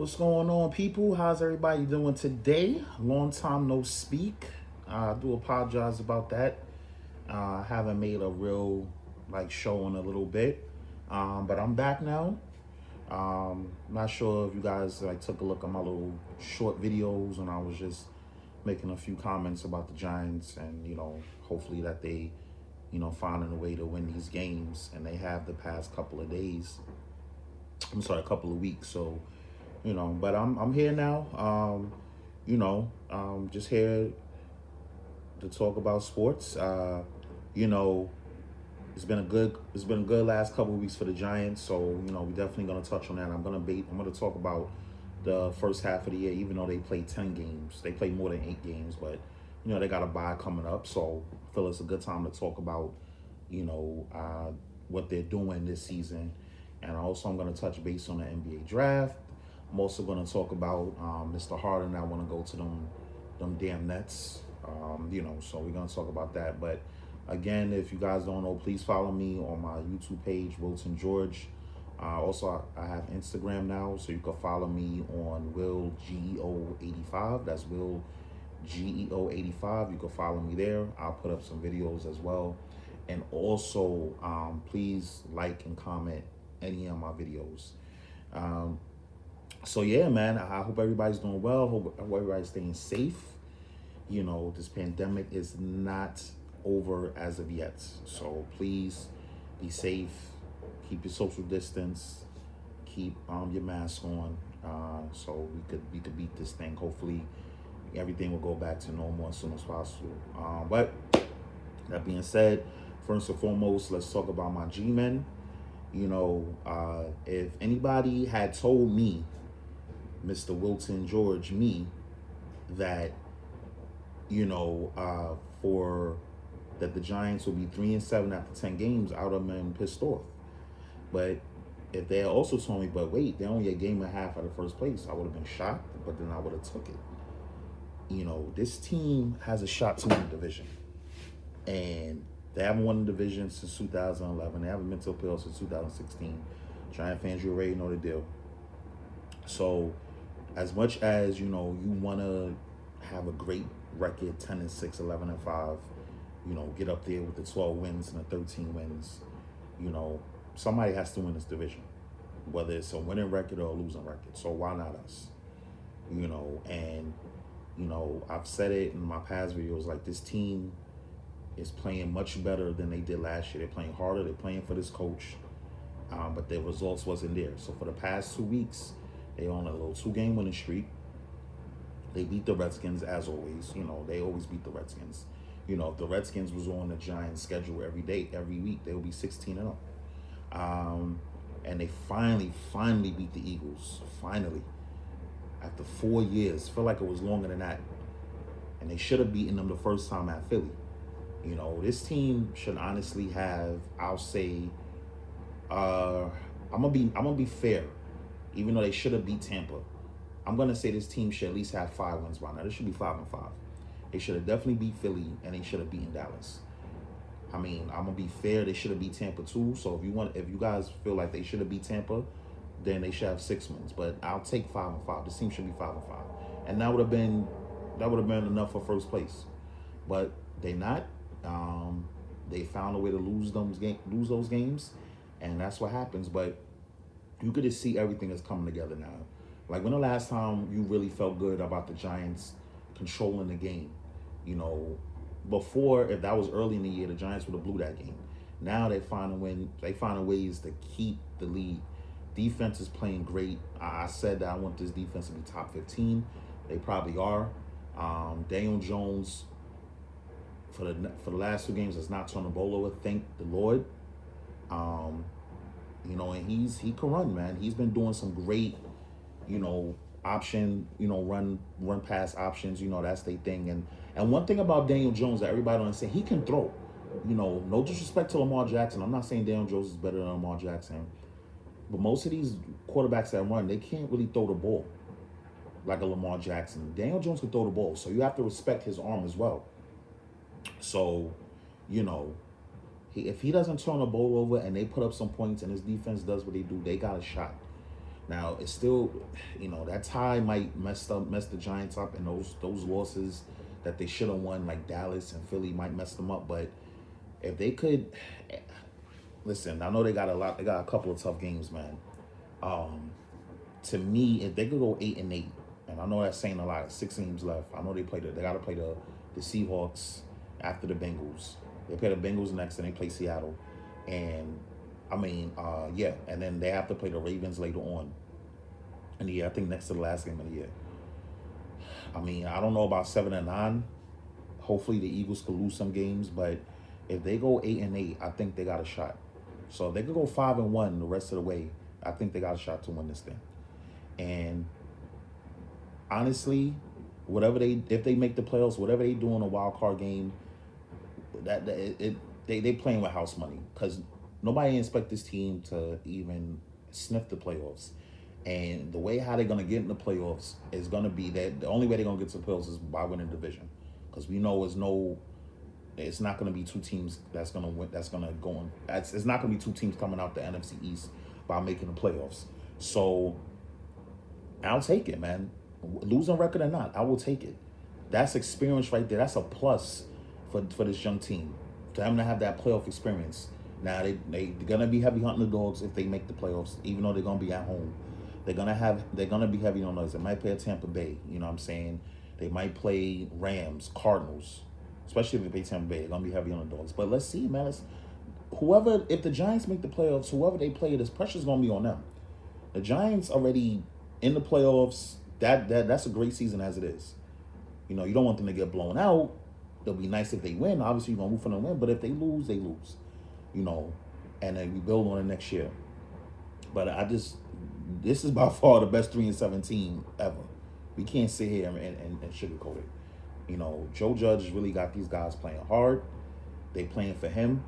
What's going on, people? How's everybody doing today? Long time no speak. I do apologize about that. I haven't made a real show in a little bit, but I'm back now. Not sure if you guys took a look at my little short videos, and I was just making a few comments about the Giants, and hopefully that they finding a way to win these games, and they have the past couple of days. I'm sorry, a couple of weeks. So but I'm here now. Just here to talk about sports. You know, it's been a good last couple of weeks for the Giants. So we're definitely gonna touch on that. I'm gonna talk about the first half of the year. Even though they played 10 games, they played more than 8 games, but they got a bye coming up. So I feel it's a good time to talk about you know uh, what they're doing this season. And also I'm gonna touch base on the NBA draft. I'm also going to talk about Mr. Harden. I want to go to them damn Nets. So we're going to talk about that. But again, if you guys don't know, please follow me on my YouTube page, Wilton George. Also, I have Instagram now, so you can follow me on Will GEO85. That's Will GEO85. You can follow me there. I'll put up some videos as well. And also, please like and comment any of my videos. So yeah, man, I hope everybody's doing well. Hope everybody's staying safe. This pandemic is not over as of yet. So please be safe. Keep your social distance. Keep your mask on. So we could beat this thing. Hopefully, everything will go back to normal as soon as possible. But that being said, first and foremost, let's talk about my G-men. If anybody had told me, Mr. Wilton George, me, that for that the Giants will be 3-7 after 10 games, I would have been pissed off. But if they also told me, but wait, they're only a game and a half out of first place, I would have been shocked. But then I would have took it. This team has a shot to win the division, and they haven't won the division since 2011. They haven't been to a playoffs since 2016. Giant fans, you already know the deal. So, as much as you want to have a great record, 10-6, 11-5, get up there with the 12 wins and the 13 wins, somebody has to win this division, whether it's a winning record or a losing record. So why not us? And I've said it in my past videos, like, this team is playing much better than they did last year. They're playing harder. They're playing for this coach, but their results wasn't there. So for the past 2 weeks, they on a little 2-game winning streak. They beat the Redskins as always. They always beat the Redskins. If the Redskins was on the Giants' schedule every day, every week, they would be 16-0. And they finally beat the Eagles. Finally, after 4 years, feel like it was longer than that. And they should have beaten them the first time at Philly. This team should honestly have, I'll say, I'm gonna be fair. Even though they should have beat Tampa, I'm gonna say this team should at least have 5 wins by now. This should be 5-5. They should have definitely beat Philly, and they should have beaten Dallas. I'm gonna be fair. They should have beat Tampa too. So if you guys feel like they should have beat Tampa, then they should have 6 wins. But I'll take 5-5. This team should be 5-5, and that would have been enough for first place. But they not. They found a way to lose those games, and that's what happens. But you could just see everything is coming together now. Like, when the last time you really felt good about the Giants controlling the game? Before, if that was early in the year, the Giants would have blew that game. Now they finding ways to keep the lead. Defense is playing great. I said that I want this defense to be top 15. They probably are. Daniel Jones, for the last 2 games, has not turned the ball over. Thank the Lord. And he can run, man. He's been doing some great, option, run pass options. That's their thing. And one thing about Daniel Jones that everybody don't understand, he can throw. No disrespect to Lamar Jackson. I'm not saying Daniel Jones is better than Lamar Jackson, but most of these quarterbacks that run, they can't really throw the ball like a Lamar Jackson. Daniel Jones can throw the ball, so you have to respect his arm as well. So, if he doesn't turn the ball over and they put up some points and his defense does what they do, they got a shot. Now it's still, that tie might mess the Giants up, and those losses that they should have won, like Dallas and Philly, might mess them up. But if they could, listen, I know they got a couple of tough games, man. Um, to me, if they could go 8-8, and I know that's saying a lot, 6 games left. I know they got to play the Seahawks after the Bengals. They play the Bengals next, and they play Seattle, and I mean, yeah, and then they have to play the Ravens later on in the year. I think next to the last game of the year. I mean, I don't know about 7-9. Hopefully, the Eagles could lose some games, but if they go 8-8, I think they got a shot. So if they could go 5-1 the rest of the way, I think they got a shot to win this thing. And honestly, if they make the playoffs, whatever they do in a wild card game, they playing with house money, because nobody expect this team to even sniff the playoffs. And the way how they're gonna get in the playoffs is gonna be that the only way they're gonna get to the playoffs is by winning the division, because we know it's not gonna be two teams that's gonna win. That's gonna go on. It's not gonna be two teams coming out the NFC East by making the playoffs. So I'll take it, man. Losing record or not, I will take it. That's experience right there. That's a plus for this young team, for them to have that playoff experience. Now they're gonna be heavy hunting the dogs if they make the playoffs, even though they're gonna be at home. They're gonna be heavy on us. They might play at Tampa Bay. You know what I'm saying? They might play Rams, Cardinals, especially if they play Tampa Bay. They're gonna be heavy on the dogs. But let's see, man. If the Giants make the playoffs, whoever they play, this pressure's gonna be on them. The Giants already in the playoffs. That's a great season as it is. You don't want them to get blown out. It'll be nice if they win. Obviously, you're gonna move for them to win. But if they lose, they lose. And then we build on it next year. But this is by far the best 3-17 ever. We can't sit here and sugarcoat it. Joe Judge really got these guys playing hard. They playing for him.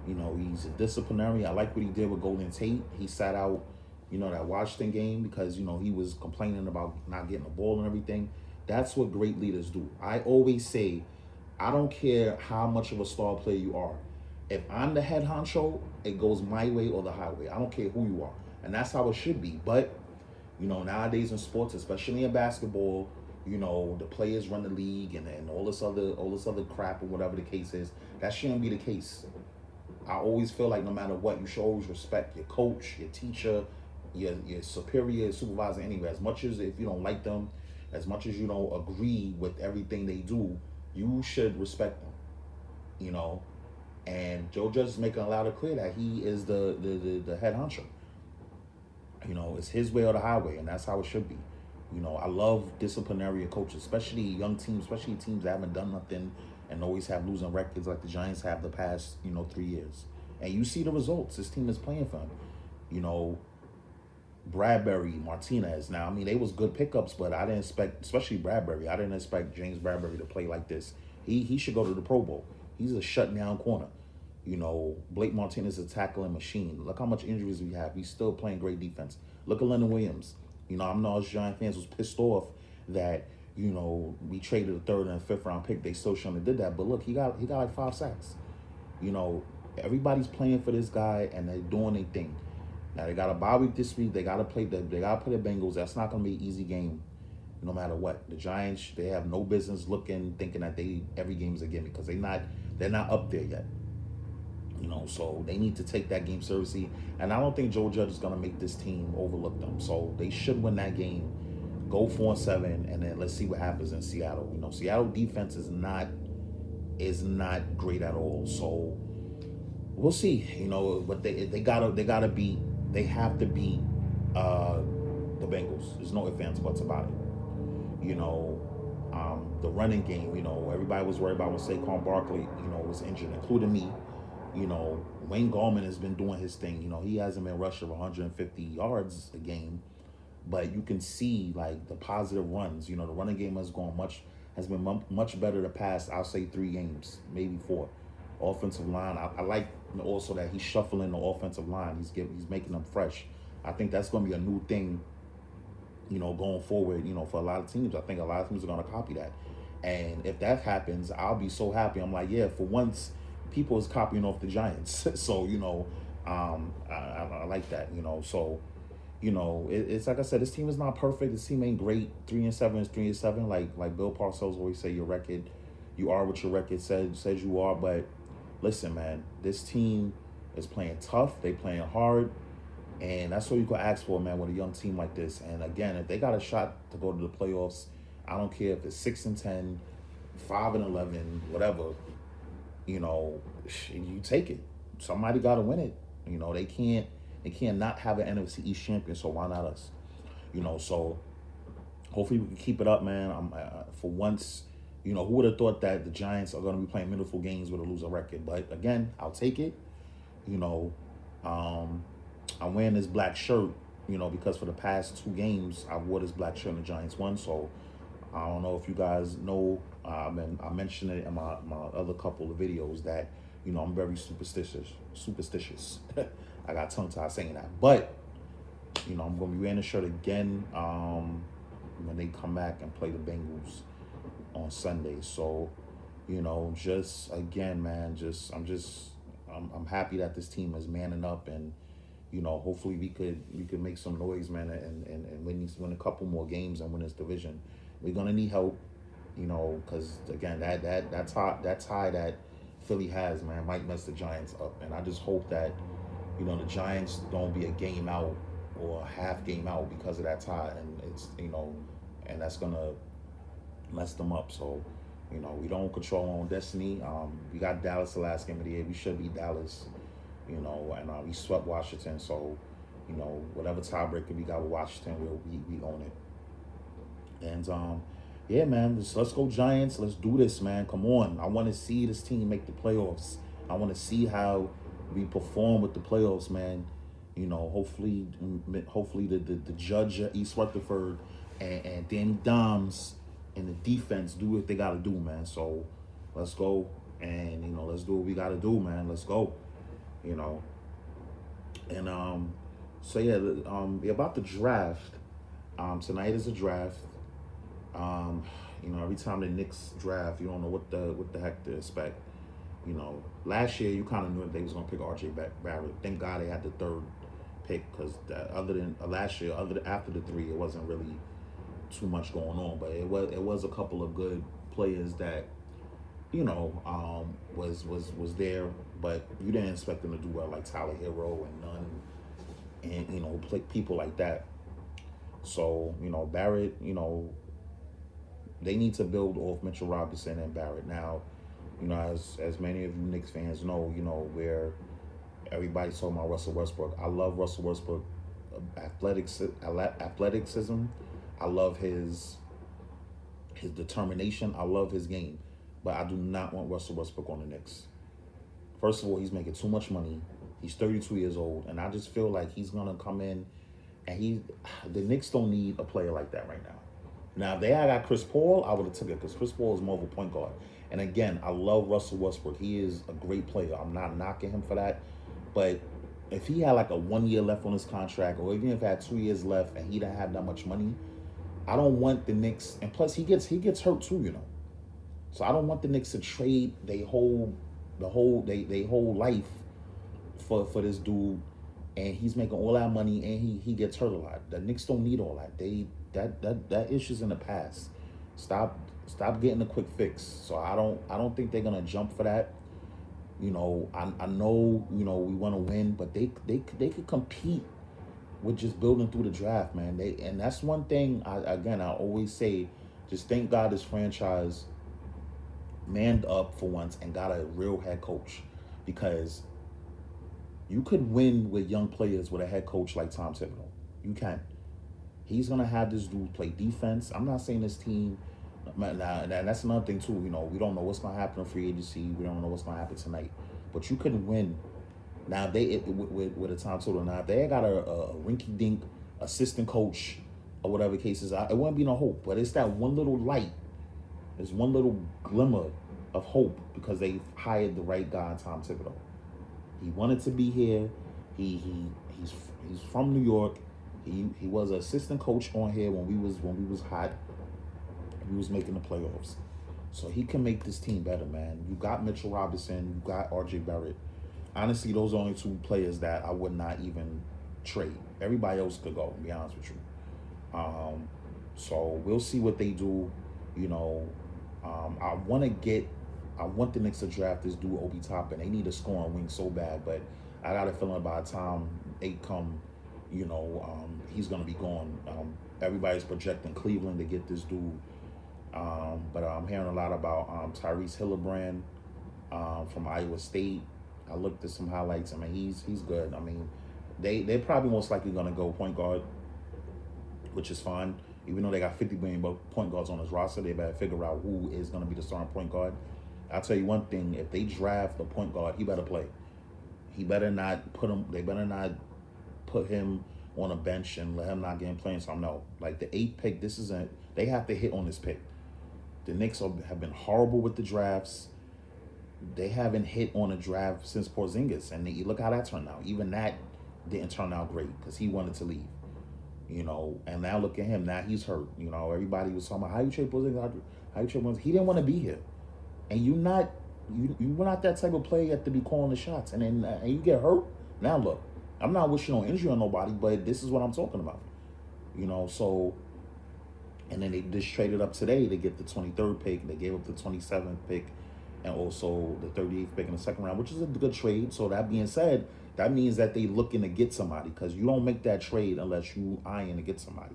He's a disciplinary. I like what he did with Golden Tate. He sat out, that Washington game because, he was complaining about not getting the ball and everything. That's what great leaders do. I always say, I don't care how much of a star player you are. If I'm the head honcho, it goes my way or the highway. I don't care who you are. And that's how it should be. But, nowadays in sports, especially in basketball, the players run the league and all this other crap or whatever the case is. That shouldn't be the case. I always feel like no matter what, you should always respect your coach, your teacher, your superior, your supervisor anyway. As much as if you don't like them, as much as you don't agree with everything they do, you should respect them. And Joe Judge is making a lot of clear that he is the head honcho. It's his way or the highway, and that's how it should be. I love disciplinary coaches, especially young teams, especially teams that haven't done nothing and always have losing records like the Giants have the past, 3 years. And you see the results. This team is playing for him. Bradbury, Martinez. Now, they was good pickups, but I didn't expect, especially Bradbury, I didn't expect James Bradbury to play like this. He should go to the Pro Bowl. He's a shutdown corner. Blake Martinez is a tackling machine. Look how much injuries we have. He's still playing great defense. Look at Leonard Williams. I know us Giant fans was pissed off that, we traded a 3rd and a 5th round pick. They still shouldn't have did that. But look, he got like 5 sacks. Everybody's playing for this guy and they're doing their thing. Now they got a bye week this week. They gotta play the Bengals. That's not gonna be an easy game, no matter what. The Giants, they have no business thinking that every game is a gimme, because they're not up there yet. So they need to take that game seriously. And I don't think Joe Judge is gonna make this team overlook them. So they should win that game, go 4-7, and then let's see what happens in Seattle. Seattle defense is not great at all. So we'll see. But they have to beat the Bengals. There's no ifs, ands, buts about it. The running game, everybody was worried about when Saquon Barkley, was injured, including me. Wayne Gallman has been doing his thing. He hasn't been rushing 150 yards a game, but you can see like the positive runs. The running game has been much better the past, I'll say 3 games, maybe 4. Offensive line, I like also that he's shuffling the offensive line. He's making them fresh. I think that's going to be a new thing, going forward, for a lot of teams. I think a lot of teams are going to copy that. And if that happens, I'll be so happy. I'm like, yeah, for once, people is copying off the Giants. So, I like that, So, It's like I said, this team is not perfect. This team ain't great. 3-7 is 3-7. Like Bill Parcells always say, your record, you are what your record says you are. But listen, man, this team is playing tough. They playing hard. And that's what you could ask for, man, with a young team like this. And again, if they got a shot to go to the playoffs, I don't care if it's 6-10, 5-11, whatever. You take it. Somebody got to win it. They can't not have an NFC East champion. So why not us? So hopefully we can keep it up, man. For once, who would have thought that the Giants are going to be playing meaningful games with a losing record? But again, I'll take it. I'm wearing this black shirt, because for the past 2 games, I wore this black shirt and the Giants won. So I don't know if you guys know, I mentioned it in my other couple of videos that, I'm very superstitious. I got tongue-tied saying that. But, I'm going to be wearing the shirt again when they come back and play the Bengals on Sunday. So, just, again, man, I'm happy that this team is manning up, and hopefully we could make some noise, man, and win a couple more games and win this division. We're gonna need help, because again that tie that Philly has, man, might mess the Giants up, and I just hope that the Giants don't be a game out or a half game out because of that tie, and it's and that's gonna mess them up. So we don't control our own destiny. We got Dallas the last game of the year. We should beat Dallas. And we swept Washington. So, whatever tiebreaker we got with Washington, we own it. And yeah, man, let's go Giants. Let's do this, man. Come on, I want to see this team make the playoffs. I want to see how we perform with the playoffs, man. Hopefully the judge at East Rutherford and Danny Dimes and the defense do what they got to do, man. So let's go, and let's do what we got to do, man. Let's go. So yeah, about the draft. Tonight is a draft. Every time the Knicks draft, you don't know what the heck to expect. Last year you kind of knew they was gonna pick R.J. Barrett. Thank God they had the 3rd pick, because other than last year, after the 3, it wasn't really too much going on. But it was a couple of good players that was there, but you didn't expect them to do well, like Tyler Hero and Nunn, and people like that. So Barrett, they need to build off Mitchell Robinson and Barrett. Now, as many of you Knicks fans know, where everybody's talking about Russell Westbrook. I love Russell Westbrook, athleticism. I love his determination. I love his game. But I do not want Russell Westbrook on the Knicks. First of all, he's making too much money. He's 32 years old, and I just feel like he's gonna come in, and the Knicks don't need a player like that right now. Now, if they had got Chris Paul, I would have took it, because Chris Paul is more of a point guard. And again, I love Russell Westbrook. He is a great player. I'm not knocking him for that. But if he had like a 1 year left on his contract, or even if he had 2 years left and he didn't have that much money, I don't want the Knicks. And plus, he gets hurt too, So I don't want the Knicks to trade their whole life for this dude, and he's making all that money, and he gets hurt a lot. The Knicks don't need all that. That issue's in the past. Stop getting a quick fix. So I don't think they're gonna jump for that. I know we want to win, but they could compete with just building through the draft, man. And that's one thing I always say, just thank God this franchise manned up for once and got a real head coach, because you could win with young players with a head coach like Tom Thibodeau. You can. He's gonna have this dude play defense. I'm not saying this team. Now, that's another thing too. We don't know what's gonna happen in free agency. We don't know what's gonna happen tonight. But you couldn't win. Now with a Tom Thibodeau. Now if they got a rinky-dink assistant coach or whatever the case is, it wouldn't be no hope. But it's that one little light. There's one little glimmer of hope, because they hired the right guy, Tom Thibodeau. He wanted to be here. He's from New York. He was an assistant coach on here when we was hot. We was making the playoffs. So he can make this team better, man. You got Mitchell Robinson. You got R.J. Barrett. Honestly, those are only 2 players that I would not even trade Everybody else could go, to be honest with you. So we'll see what they do. You know, I want to get, I want the Knicks to draft this dude Obi Toppin. They need a scoring wing so bad, but I got a feeling by the time 8 come, he's gonna be gone. Everybody's projecting Cleveland to get this dude, but I'm hearing a lot about Tyrese Hillebrand from Iowa State. I looked at some highlights. I mean, he's good. I mean, they're probably most likely gonna go point guard, which is fine. Even though they got 50 million point guards on his roster, they better figure out who is gonna be the starting point guard. I'll tell you one thing: if they draft a point guard, he better play. He better not put him. They better not put him on a bench and let him not get playing. So no, like the 8th pick. This isn't. They have to hit on this pick. The Knicks have been horrible with the drafts. They haven't hit on a draft since Porzingis, and you look how that turned out. Even that didn't turn out great because he wanted to leave. And now look at him. Now he's hurt. Everybody was talking about how you trade Porzingis. How you trade Porzingis. He didn't want to be here, and you were not that type of player you have to be calling the shots, and then and you get hurt. Now look, I'm not wishing on injury on nobody, but this is what I'm talking about. So, and then they just traded up today to get the 23rd pick. They gave up the 27th pick and also the 38th pick in the second round, which is a good trade. So that being said, that means that they looking to get somebody, because you don't make that trade unless you eyeing to get somebody.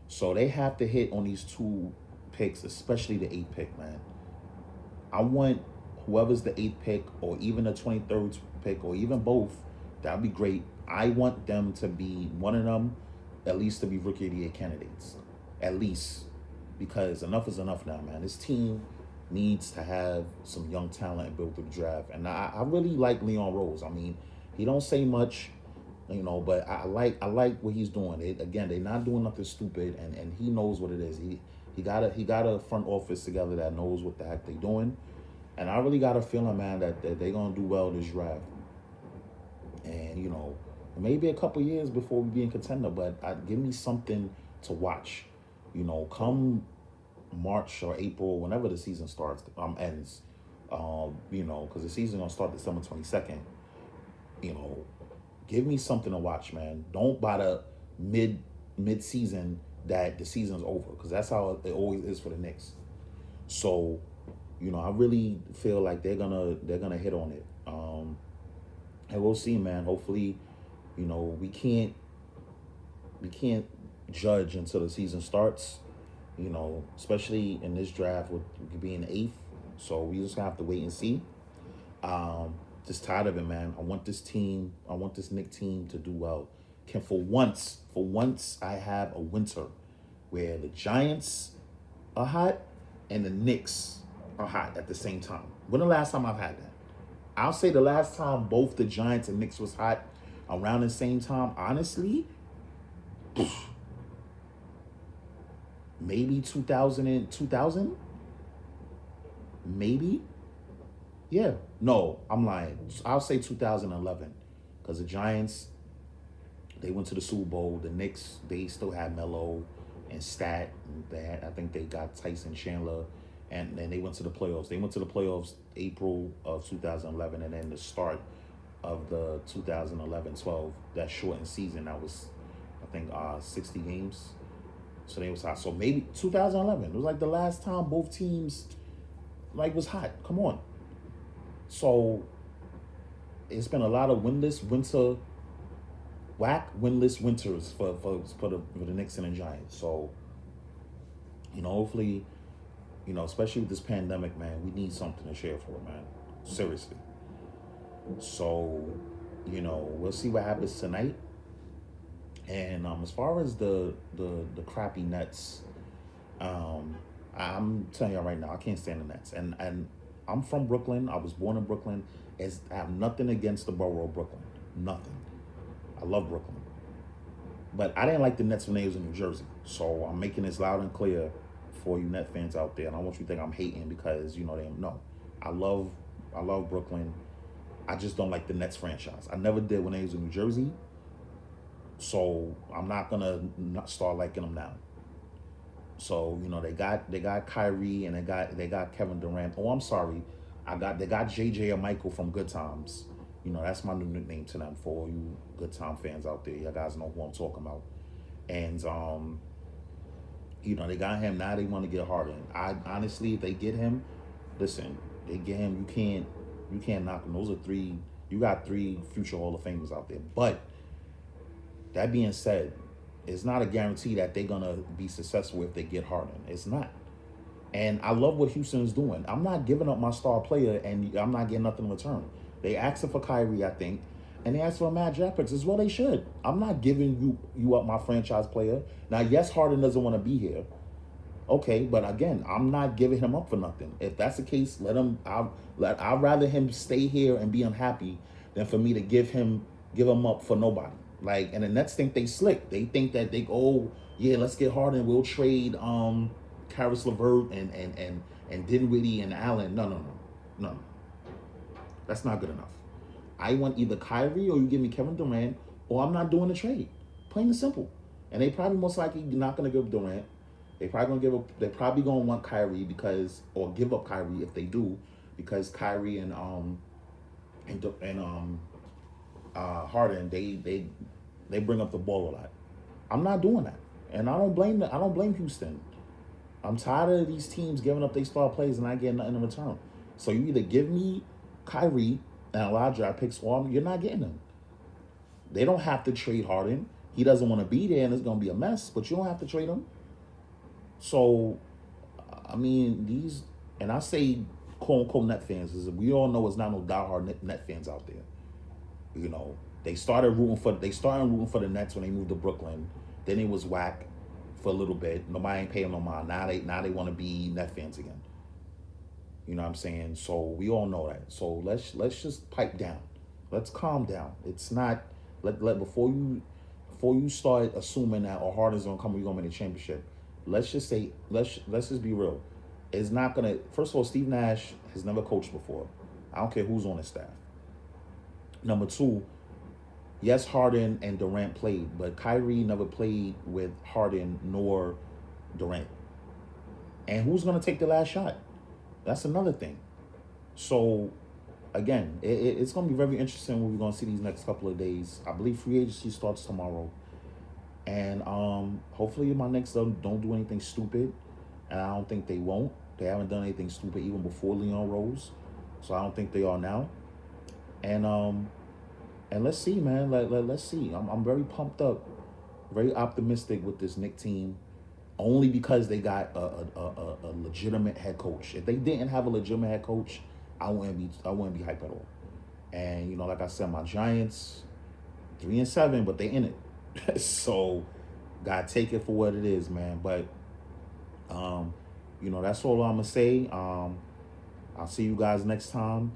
So they have to hit on these 2 picks, especially the 8th pick, man. I want whoever's the 8th pick or even the 23rd pick or even both, that'd be great. I want them to be, one of them, at least to be Rookie of the Year candidates. At least. Because enough is enough now, man. This team needs to have some young talent and build through the draft. And I really like Leon Rose. I mean, he don't say much, but I like what he's doing. Again, they're not doing nothing stupid, and he knows what it is. He got a front office together that knows what the heck they're doing. And I really got a feeling, man, that they're gonna do well this draft. And maybe a couple years before we be in contender, but give me something to watch. Come March or April, whenever the season ends, because the season gonna start December 22nd. Give me something to watch, man. Don't by the mid season that the season's over, because that's how it always is for the Knicks. So, I really feel like they're gonna hit on it. And we'll see, man. Hopefully, we can't judge until the season starts. Especially in this draft with being 8th. So we just gonna have to wait and see. Just tired of it, man. I want this Knicks team to do well. Can for once I have a winter where the Giants are hot and the Knicks are hot at the same time. When the last time I've had that? I'll say the last time both the Giants and Knicks was hot around the same time, honestly, maybe 2000? Maybe? Yeah. No, I'm lying. I'll say 2011. Because the Giants, they went to the Super Bowl. The Knicks, they still had Melo and Stat. I think they got Tyson Chandler. And then they went to the playoffs. They went to the playoffs April of 2011. And then the start of the 2011-12, that shortened season, that was, I think, 60 games. So they was hot. So maybe 2011. It was like the last time both teams was hot. Come on. So it's been a lot of winless winters for the Knicks and the Giants. So, hopefully, especially with this pandemic, man, we need something to share for, man. Seriously. So, we'll see what happens tonight. And as far as the crappy Nets, I'm telling y'all right now, I can't stand the Nets. And I'm from Brooklyn. I was born in Brooklyn. I have nothing against the borough of Brooklyn. Nothing. I love Brooklyn. But I didn't like the Nets when they was in New Jersey. So I'm making this loud and clear for you Net fans out there. And I want you to think I'm hating because, they no. I love Brooklyn. I just don't like the Nets franchise. I never did when they was in New Jersey. So I'm not gonna start liking them now. So they got Kyrie and they got Kevin Durant. Oh, I'm sorry, they got JJ and Michael from Good Times, That's my new nickname to them for all you good time fans out there. You guys know who I'm talking about. And they got him. Now they want to get Harden. I honestly, if they get him, listen, they get him. You can't knock him. Those are three. You got three future Hall of Famers out there. But that being said, it's not a guarantee that they're gonna be successful if they get Harden. It's not. And I love what Houston is doing. I'm not giving up my star player, and I'm not getting nothing in return. They asked for Kyrie, I think, and they asked for Matt Jappix as well. They should. I'm not giving you up my franchise player. Now, yes, Harden doesn't want to be here. Okay, but again, I'm not giving him up for nothing. If that's the case, let him. I'd rather him stay here and be unhappy than for me to give him up for nobody. Like, and the Nets think they slick. They think that yeah, let's get Harden. We'll trade Karis LeVert and Dinwiddie and Allen. No. That's not good enough. I want either Kyrie or you give me Kevin Durant, or I'm not doing the trade. Plain and simple. And they probably most likely not going to give Durant. They're probably gonna want Kyrie or give up Kyrie if they do, because Kyrie and Harden they bring up the ball a lot. I'm not doing that, and I don't blame Houston. I'm tired of these teams giving up their star players and not getting nothing in return. So you either give me Kyrie and allow draft picks, or you're not getting them. They don't have to trade Harden. He doesn't want to be there, and it's gonna be a mess. But you don't have to trade him. So, I mean, and I say quote unquote Net fans, is we all know it's not no diehard Net fans out there. They started rooting for the Nets when they moved to Brooklyn. Then it was whack for a little bit. Nobody ain't paying no mind. Now they want to be Net fans again. You know what I'm saying? So we all know that. So let's just pipe down. Let's calm down. It's not before you start assuming that Harden's gonna come, we're gonna win the championship. Let's just just be real. It's not gonna. First of all, Steve Nash has never coached before. I don't care who's on his staff. Number two, yes, Harden and Durant played, but Kyrie never played with Harden nor Durant. And who's gonna take the last shot? That's another thing. So, again, it's gonna be very interesting what we're gonna see these next couple of days. I believe free agency starts tomorrow. And hopefully my Knicks don't do anything stupid, and I don't think they won't. They haven't done anything stupid even before Leon Rose, so I don't think they are now. And let's see, man. Let's see. I'm very pumped up, very optimistic with this Knicks team, only because they got a legitimate head coach. If they didn't have a legitimate head coach, I wouldn't be hyped at all. And like I said, my Giants 3-7, but they in it. So, gotta take it for what it is, man. But, that's all I'm gonna say. I'll see you guys next time.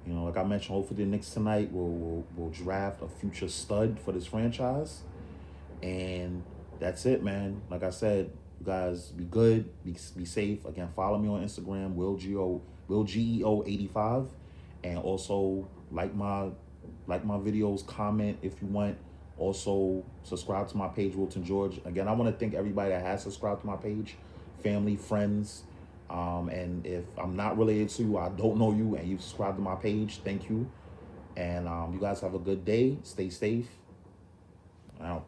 Like I mentioned, hopefully the Knicks tonight will draft a future stud for this franchise, and that's it, man. Like I said, you guys be good, be safe. Again, follow me on Instagram, WillGEO85, and also like my videos, comment if you want. Also, subscribe to my page, Wilton George. Again, I want to thank everybody that has subscribed to my page, family, friends. And if I'm not related to you, I don't know you, and you've subscribed to my page, thank you. And you guys have a good day. Stay safe. I don't